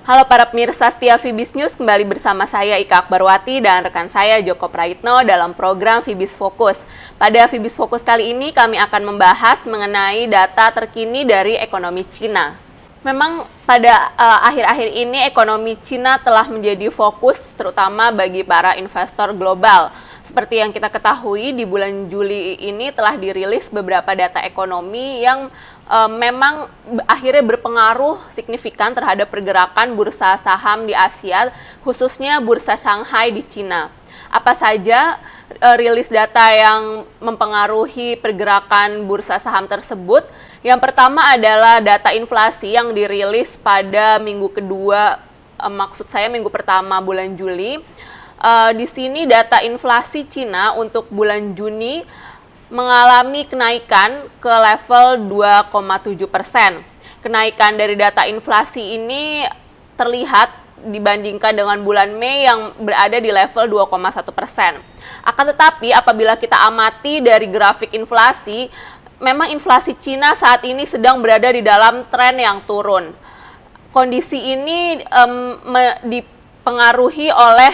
Halo para pemirsa setia Fibis News, kembali bersama saya Ika Akbarwati dan rekan saya Joko Praitno dalam program Fibis Fokus. Pada Fibis Fokus kali ini kami akan membahas mengenai data terkini dari ekonomi Cina. Memang pada akhir-akhir ini ekonomi Cina telah menjadi fokus terutama bagi para investor global. Seperti yang kita ketahui, di bulan Juli ini telah dirilis beberapa data ekonomi yang memang akhirnya berpengaruh signifikan terhadap pergerakan bursa saham di Asia, khususnya bursa Shanghai di Cina. Apa saja rilis data yang mempengaruhi pergerakan bursa saham tersebut? Yang pertama adalah data inflasi yang dirilis pada minggu kedua, minggu pertama bulan Juli. Di sini data inflasi Cina untuk bulan Juni mengalami kenaikan ke level 2,7%. Kenaikan dari data inflasi ini terlihat dibandingkan dengan bulan Mei yang berada di level 2,1%. Akan tetapi apabila kita amati dari grafik inflasi, memang inflasi Cina saat ini sedang berada di dalam tren yang turun. Kondisi ini dipengaruhi oleh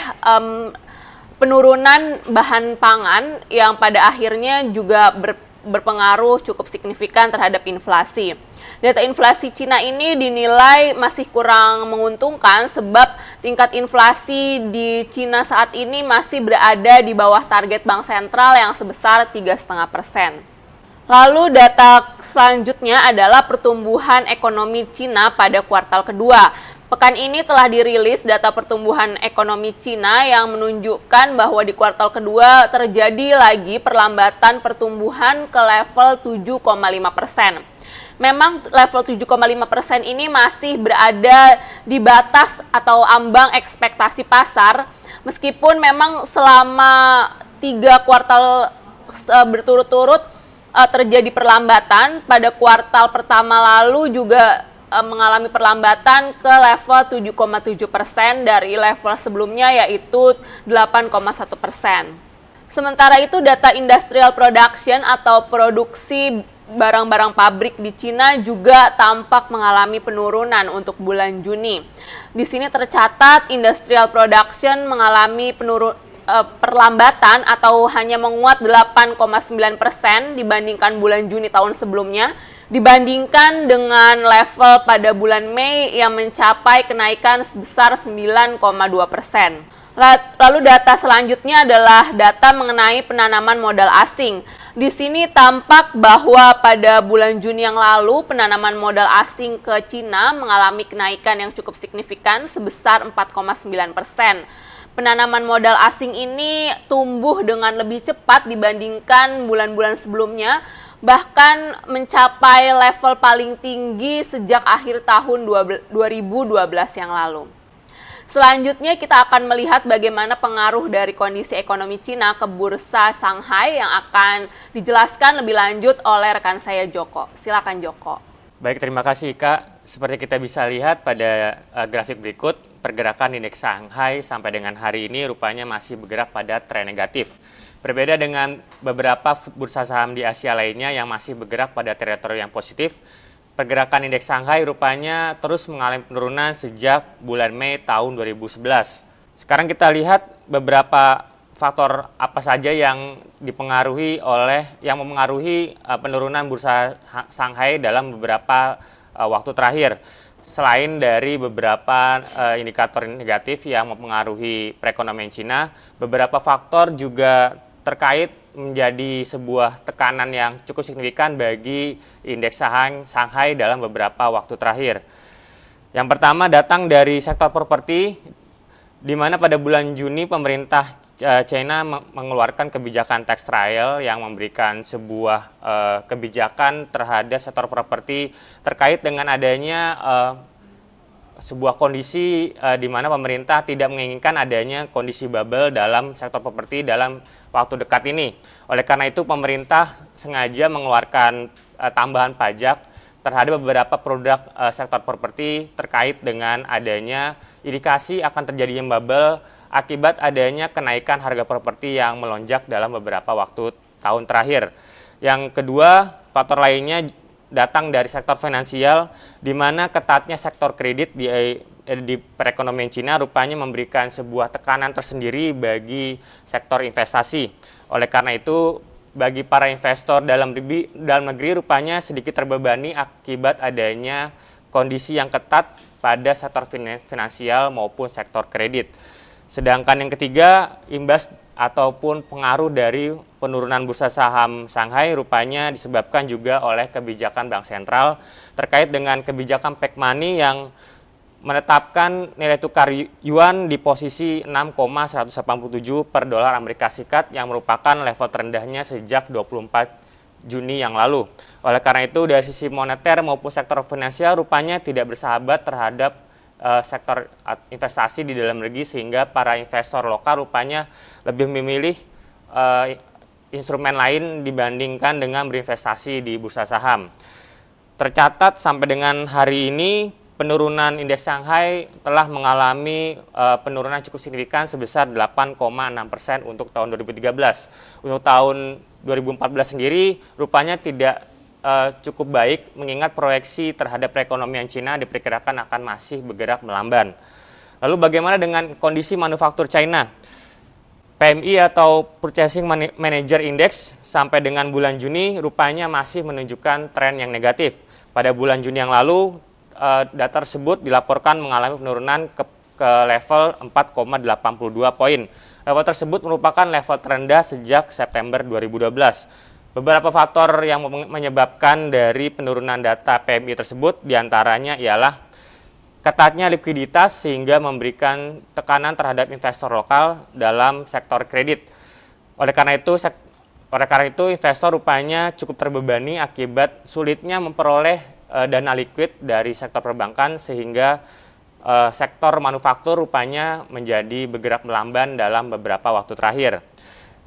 penurunan bahan pangan yang pada akhirnya juga berpengaruh cukup signifikan terhadap inflasi. Data inflasi Cina ini dinilai masih kurang menguntungkan sebab tingkat inflasi di Cina saat ini masih berada di bawah target Bank Sentral yang sebesar 3,5%. Lalu data selanjutnya adalah pertumbuhan ekonomi Cina pada kuartal kedua. Pekan ini telah dirilis data pertumbuhan ekonomi Cina yang menunjukkan bahwa di kuartal kedua terjadi lagi perlambatan pertumbuhan ke level 7,5%. Memang level 7,5% ini masih berada di batas atau ambang ekspektasi pasar, meskipun memang selama 3 kuartal berturut-turut terjadi perlambatan. Pada kuartal pertama lalu juga mengalami perlambatan ke level 7,7% dari level sebelumnya yaitu 8,1%. Sementara itu data industrial production atau produksi barang-barang pabrik di Cina juga tampak mengalami penurunan untuk bulan Juni. Di sini tercatat industrial production mengalami perlambatan atau hanya menguat 8,9% dibandingkan bulan Juni tahun sebelumnya, dibandingkan dengan level pada bulan Mei yang mencapai kenaikan sebesar 9,2%. Lalu data selanjutnya adalah data mengenai penanaman modal asing. Di sini tampak bahwa pada bulan Juni yang lalu penanaman modal asing ke Cina mengalami kenaikan yang cukup signifikan sebesar 4,9%. Penanaman modal asing ini tumbuh dengan lebih cepat dibandingkan bulan-bulan sebelumnya, bahkan mencapai level paling tinggi sejak akhir tahun 2012 yang lalu. Selanjutnya kita akan melihat bagaimana pengaruh dari kondisi ekonomi Cina ke bursa Shanghai yang akan dijelaskan lebih lanjut oleh rekan saya Joko. Silakan Joko. Baik, terima kasih Kak. Seperti kita bisa lihat pada grafik berikut, pergerakan indeks Shanghai sampai dengan hari ini rupanya masih bergerak pada tren negatif. Berbeda dengan beberapa bursa saham di Asia lainnya yang masih bergerak pada teritori yang positif, pergerakan indeks Shanghai rupanya terus mengalami penurunan sejak bulan Mei tahun 2011. Sekarang kita lihat beberapa faktor apa saja yang mempengaruhi penurunan bursa Shanghai dalam beberapa waktu terakhir. Selain dari beberapa indikator negatif yang mempengaruhi perekonomian Cina, beberapa faktor juga terkait menjadi sebuah tekanan yang cukup signifikan bagi indeks saham Shanghai dalam beberapa waktu terakhir. Yang pertama datang dari sektor properti, di mana pada bulan Juni pemerintah China mengeluarkan kebijakan tax trial yang memberikan sebuah kebijakan terhadap sektor properti terkait dengan adanya sebuah kondisi di mana pemerintah tidak menginginkan adanya kondisi bubble dalam sektor properti dalam waktu dekat ini. Oleh karena itu pemerintah sengaja mengeluarkan tambahan pajak terhadap beberapa produk sektor properti terkait dengan adanya indikasi akan terjadinya bubble akibat adanya kenaikan harga properti yang melonjak dalam beberapa waktu tahun terakhir. Yang kedua, faktor lainnya datang dari sektor finansial, di mana ketatnya sektor kredit di perekonomian Cina rupanya memberikan sebuah tekanan tersendiri bagi sektor investasi. Oleh karena itu, bagi para investor dalam negeri rupanya sedikit terbebani akibat adanya kondisi yang ketat pada sektor finansial maupun sektor kredit. Sedangkan yang ketiga, imbas ataupun pengaruh dari penurunan bursa saham Shanghai rupanya disebabkan juga oleh kebijakan Bank Sentral terkait dengan kebijakan pack money yang menetapkan nilai tukar yuan di posisi 6,187 per dolar Amerika Serikat yang merupakan level terendahnya sejak 24 Juni yang lalu. Oleh karena itu, dari sisi moneter maupun sektor finansial rupanya tidak bersahabat terhadap sektor investasi di dalam negeri, sehingga para investor lokal rupanya lebih memilih instrumen lain dibandingkan dengan berinvestasi di bursa saham. Tercatat sampai dengan hari ini penurunan indeks Shanghai telah mengalami penurunan cukup signifikan sebesar 8,6% untuk tahun 2013. Untuk tahun 2014 sendiri rupanya tidak cukup baik, mengingat proyeksi terhadap perekonomian Cina diperkirakan akan masih bergerak melamban. Lalu bagaimana dengan kondisi manufaktur China? PMI atau Purchasing Manager Index sampai dengan bulan Juni rupanya masih menunjukkan tren yang negatif. Pada bulan Juni yang lalu, data tersebut dilaporkan mengalami penurunan ke level 4,82 poin. Level tersebut merupakan level terendah sejak September 2012. Beberapa faktor yang menyebabkan dari penurunan data PMI tersebut diantaranya ialah ketatnya likuiditas sehingga memberikan tekanan terhadap investor lokal dalam sektor kredit. Oleh karena itu investor rupanya cukup terbebani akibat sulitnya memperoleh dana likuid dari sektor perbankan, sehingga sektor manufaktur rupanya menjadi bergerak melamban dalam beberapa waktu terakhir.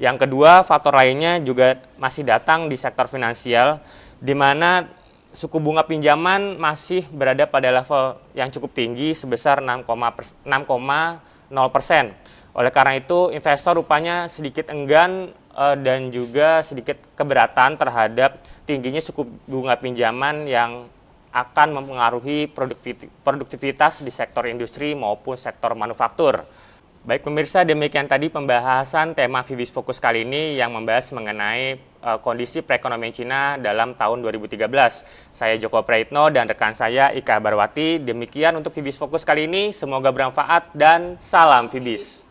Yang kedua, faktor lainnya juga masih datang di sektor finansial, di mana suku bunga pinjaman masih berada pada level yang cukup tinggi sebesar 6,0%. Oleh karena itu, investor rupanya sedikit enggan dan juga sedikit keberatan terhadap tingginya suku bunga pinjaman yang akan mempengaruhi produktivitas di sektor industri maupun sektor manufaktur. Baik pemirsa, demikian tadi pembahasan tema Fibis Fokus kali ini yang membahas mengenai kondisi perekonomian Cina dalam tahun 2013. Saya Joko Praitno dan rekan saya Ika Barwati. Demikian untuk Fibis Fokus kali ini, semoga bermanfaat dan salam Fibis.